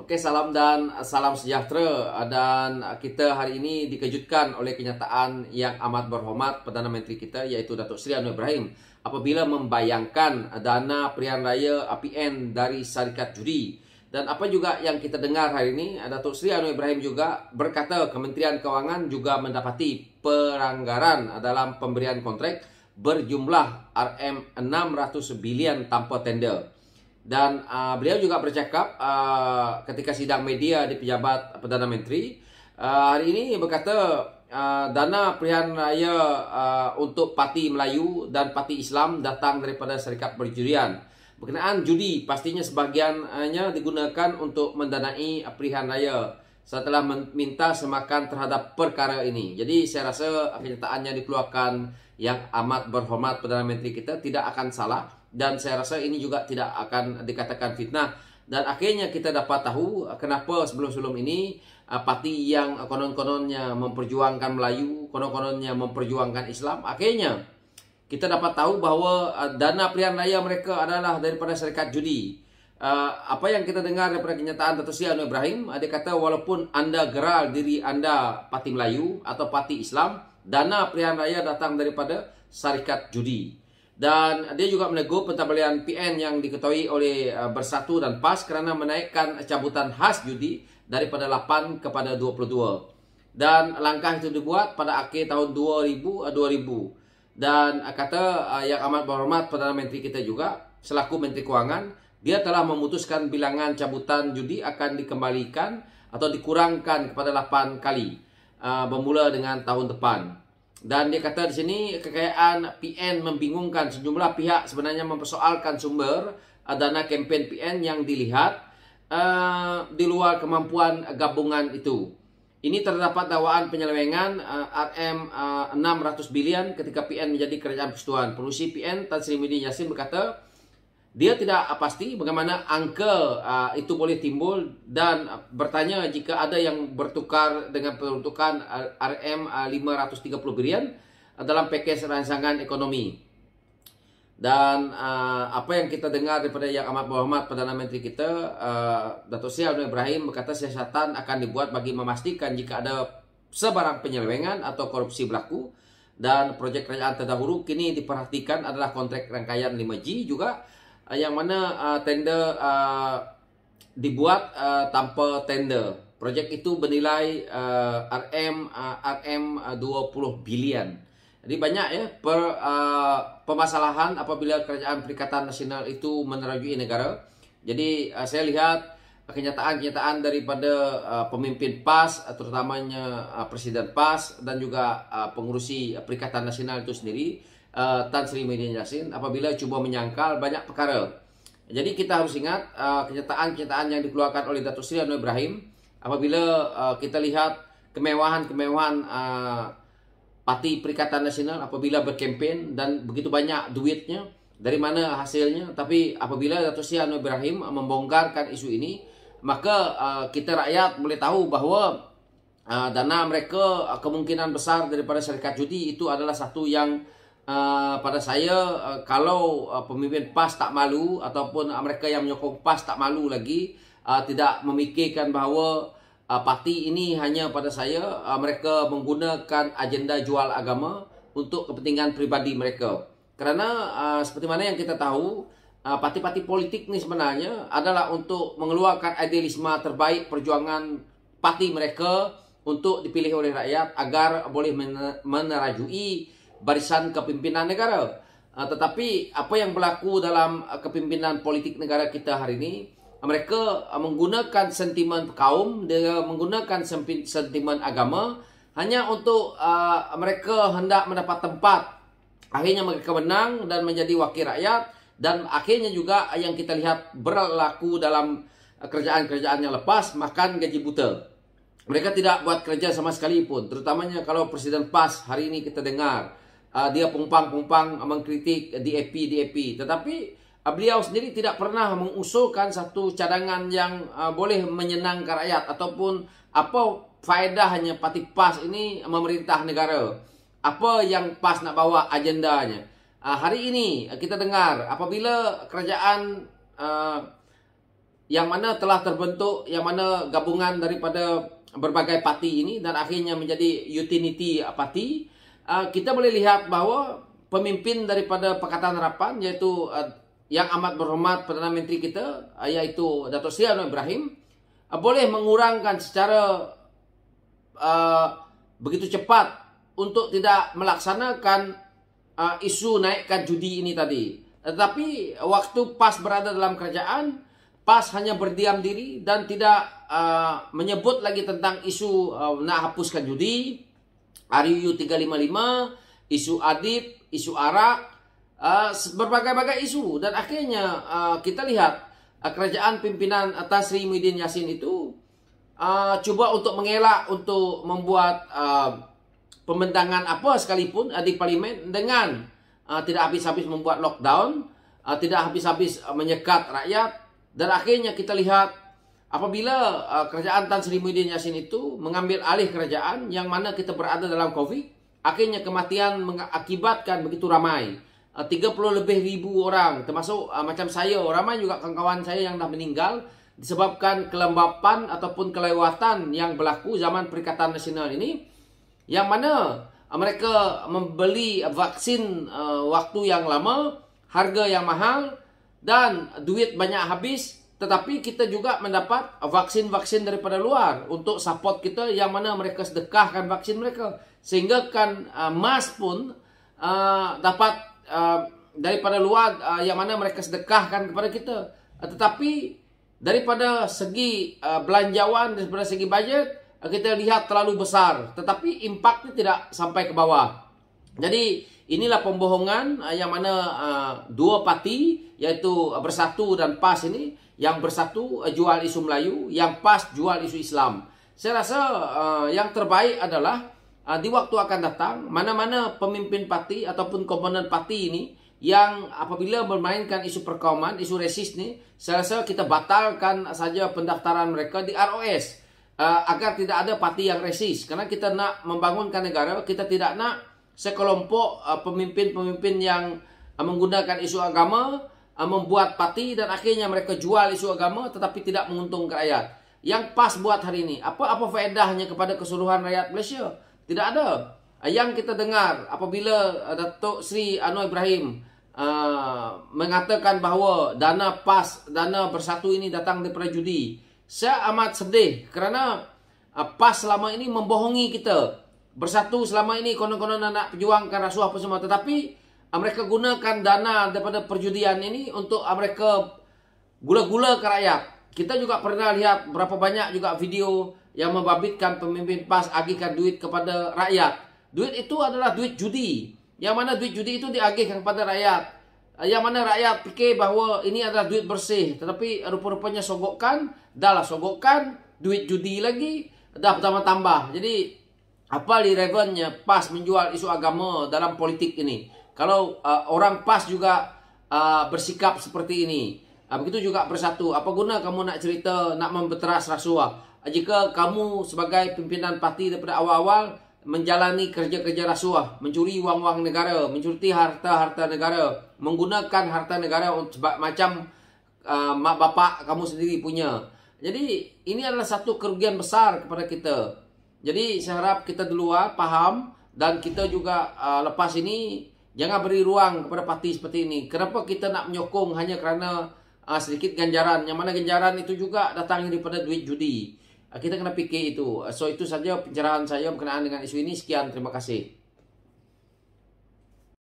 Oke, salam dan salam sejahtera. Dan kita hari ini dikejutkan oleh kenyataan yang amat berhormat Perdana Menteri kita, yaitu Datuk Seri Anwar Ibrahim, apabila membayangkan dana pilihan raya APN dari syarikat judi. Dan apa juga yang kita dengar hari ini, Datuk Seri Anwar Ibrahim juga berkata Kementerian Kewangan juga mendapati pelanggaran dalam pemberian kontrak berjumlah RM600 bilion tanpa tender. Dan beliau juga bercakap ketika sidang media di Pejabat Perdana Menteri hari ini berkata dana pilihan raya untuk Parti Melayu dan Parti Islam datang daripada syarikat perjudian. Berkenaan judi, pastinya sebahagiannya digunakan untuk mendanai pilihan raya setelah meminta semakan terhadap perkara ini. Jadi saya rasa kenyataan yang dikeluarkan yang amat berhormat Perdana Menteri kita tidak akan salah. Dan saya rasa ini juga tidak akan dikatakan fitnah. Dan akhirnya kita dapat tahu kenapa sebelum-sebelum ini parti yang konon-kononnya memperjuangkan Melayu, konon-kononnya memperjuangkan Islam, akhirnya kita dapat tahu bahawa dana pilihan raya mereka adalah daripada syarikat judi. Apa yang kita dengar daripada kenyataan Datuk Seri Anwar Ibrahim, dia kata walaupun anda geral diri anda Parti Melayu atau Parti Islam, dana pilihan raya datang daripada syarikat judi. Dan dia juga menegur pentadbiran PN yang diketuai oleh Bersatu dan PAS kerana menaikkan cabutan khas judi daripada 8 kepada 22. Dan langkah itu dibuat pada akhir tahun 2000. Dan kata yang amat berhormat Perdana Menteri kita juga selaku Menteri Kewangan, dia telah memutuskan bilangan cabutan judi akan dikembalikan atau dikurangkan kepada 8 kali bermula dengan tahun depan. Dan dia kata di sini kekayaan PN membingungkan. Sejumlah pihak sebenarnya mempersoalkan sumber dana kempen PN yang dilihat di luar kemampuan gabungan itu. Ini terdapat dakwaan penyelewengan RM600 bilion ketika PN menjadi kerajaan persekutuan. Pengurusi PN Tan Sri Muhyiddin Yassin berkata dia tidak pasti bagaimana angka itu boleh timbul dan bertanya jika ada yang bertukar dengan peruntukan RM530 bilion dalam pakej rancangan ekonomi. Dan apa yang kita dengar daripada yang amat berhormat Perdana Menteri kita, Datuk Seri Anwar Ibrahim berkata siasatan akan dibuat bagi memastikan jika ada sebarang penyelewengan atau korupsi berlaku. Dan projek kerajaan terdahulu kini diperhatikan adalah kontrak rangkaian 5G juga, yang mana tender dibuat tanpa tender. Projek itu bernilai RM20 bilion. Jadi banyak ya permasalahan apabila kerajaan Perikatan Nasional itu menerajui negara. Jadi saya lihat kenyataan-kenyataan daripada pemimpin PAS, terutamanya Presiden PAS dan juga pengurusi Perikatan Nasional itu sendiri, Tan Sri Muhyiddin Yassin, apabila cuba menyangkal banyak perkara. Jadi kita harus ingat kenyataan-kenyataan yang dikeluarkan oleh Datuk Seri Anwar Ibrahim apabila kita lihat kemewahan-kemewahan Parti Perikatan Nasional apabila berkempen dan begitu banyak duitnya, dari mana hasilnya. Tapi apabila Datuk Seri Anwar Ibrahim membongkarkan isu ini, maka kita rakyat boleh tahu bahawa dana mereka kemungkinan besar daripada syarikat judi itu adalah satu yang pada saya kalau pemimpin PAS tak malu ataupun mereka yang menyokong PAS tak malu lagi, tidak memikirkan bahawa parti ini hanya pada saya mereka menggunakan agenda jual agama untuk kepentingan pribadi mereka. Kerana seperti mana yang kita tahu, parti-parti politik ni sebenarnya adalah untuk mengeluarkan idealisme terbaik perjuangan parti mereka untuk dipilih oleh rakyat agar boleh menerajui barisan kepimpinan negara. Tetapi apa yang berlaku dalam kepimpinan politik negara kita hari ini, mereka menggunakan sentimen kaum, dia menggunakan sentimen agama hanya untuk mereka hendak mendapat tempat. Akhirnya mereka menang dan menjadi wakil rakyat, dan akhirnya juga yang kita lihat berlaku dalam kerajaan-kerajaan yang lepas, makan gaji buta. Mereka tidak buat kerja sama sekali pun. Terutamanya kalau Presiden PAS hari ini kita dengar dia pumpang-pumpang mengkritik DAP. Tetapi beliau sendiri tidak pernah mengusulkan satu cadangan yang boleh menyenangkan rakyat ataupun apa faedahnya parti PAS ini memerintah negara. Apa yang PAS nak bawa agendanya. Hari ini kita dengar apabila kerajaan yang mana telah terbentuk, yang mana gabungan daripada berbagai parti ini dan akhirnya menjadi Unity Party, kita boleh lihat bahawa pemimpin daripada Pakatan Harapan, yaitu yang amat berhormat Perdana Menteri kita, yaitu Datuk Seri Anwar Ibrahim, boleh mengurangkan secara begitu cepat untuk tidak melaksanakan isu naikkan judi ini tadi. Tetapi waktu PAS berada dalam kerajaan, PAS hanya berdiam diri dan tidak menyebut lagi tentang isu nak hapuskan judi, RUU 355, isu adib, isu arak, berbagai-bagai isu. Dan akhirnya kita lihat kerajaan pimpinan Tan Sri Muhyiddin Yassin itu cuba untuk mengelak untuk membuat pembentangan apa sekalipun di parlimen dengan tidak habis-habis membuat lockdown, tidak habis-habis menyekat rakyat. Dan akhirnya kita lihat apabila kerajaan Tan Sri Muhyiddin Yassin itu mengambil alih kerajaan yang mana kita berada dalam COVID, akhirnya kematian mengakibatkan begitu ramai. 30 lebih ribu orang, termasuk macam saya, ramai juga kawan-kawan saya yang dah meninggal disebabkan kelembapan ataupun kelewatan yang berlaku zaman Perikatan Nasional ini, yang mana mereka membeli vaksin waktu yang lama, harga yang mahal, dan duit banyak habis. Tetapi kita juga mendapat vaksin-vaksin daripada luar untuk support kita, yang mana mereka sedekahkan vaksin mereka. Sehingga kan mas pun dapat daripada luar, yang mana mereka sedekahkan kepada kita. Tetapi daripada segi belanjawan, daripada segi budget, kita lihat terlalu besar. Tetapi impaknya tidak sampai ke bawah. Jadi inilah pembohongan yang mana dua parti, yaitu Bersatu dan PAS ini, yang Bersatu jual isu Melayu, yang PAS jual isu Islam. Saya rasa yang terbaik adalah di waktu akan datang, mana-mana pemimpin parti ataupun komponen parti ini yang apabila bermainkan isu perkauman, isu resis ni, saya rasa kita batalkan saja pendaftaran mereka di ROS agar tidak ada parti yang resis. Karena kita nak membangunkan negara, kita tidak nak sekelompok pemimpin-pemimpin yang menggunakan isu agama membuat parti dan akhirnya mereka jual isu agama tetapi tidak menguntungkan rakyat. Yang PAS buat hari ini, apa faedahnya kepada keseluruhan rakyat Malaysia? Tidak ada. Yang kita dengar apabila Datuk Seri Anwar Ibrahim mengatakan bahawa dana PAS, dana Bersatu ini datang daripada judi. Saya amat sedih kerana PAS selama ini membohongi kita. Bersatu selama ini konon-konon nak perjuangkan rasuah apa semua, tetapi mereka gunakan dana daripada perjudian ini untuk mereka gula-gula ke rakyat. Kita juga pernah lihat berapa banyak juga video yang membabitkan pemimpin PAS agihkan duit kepada rakyat. Duit itu adalah duit judi. Yang mana duit judi itu diagihkan kepada rakyat. Yang mana rakyat fikir bahawa ini adalah duit bersih. Tetapi rupa-rupanya sogokkan, dahlah sogokkan, duit judi lagi, dah bertambah-tambah. Jadi apa relevannya PAS menjual isu agama dalam politik ini? Kalau orang PAS juga bersikap seperti ini, begitu juga Bersatu. Apa guna kamu nak cerita, nak membeteras rasuah? Jika kamu sebagai pimpinan parti daripada awal-awal menjalani kerja-kerja rasuah, mencuri wang-wang negara, mencuri harta-harta negara, menggunakan harta negara macam mak bapak kamu sendiri punya. Jadi ini adalah satu kerugian besar kepada kita. Jadi saya harap kita di luar faham, dan kita juga lepas ini jangan beri ruang kepada parti seperti ini. Kenapa kita nak menyokong hanya kerana sedikit ganjaran, yang mana ganjaran itu juga datang daripada duit judi. Kita kena fikir itu. So itu saja pencerahan saya berkenaan dengan isu ini. Sekian, terima kasih.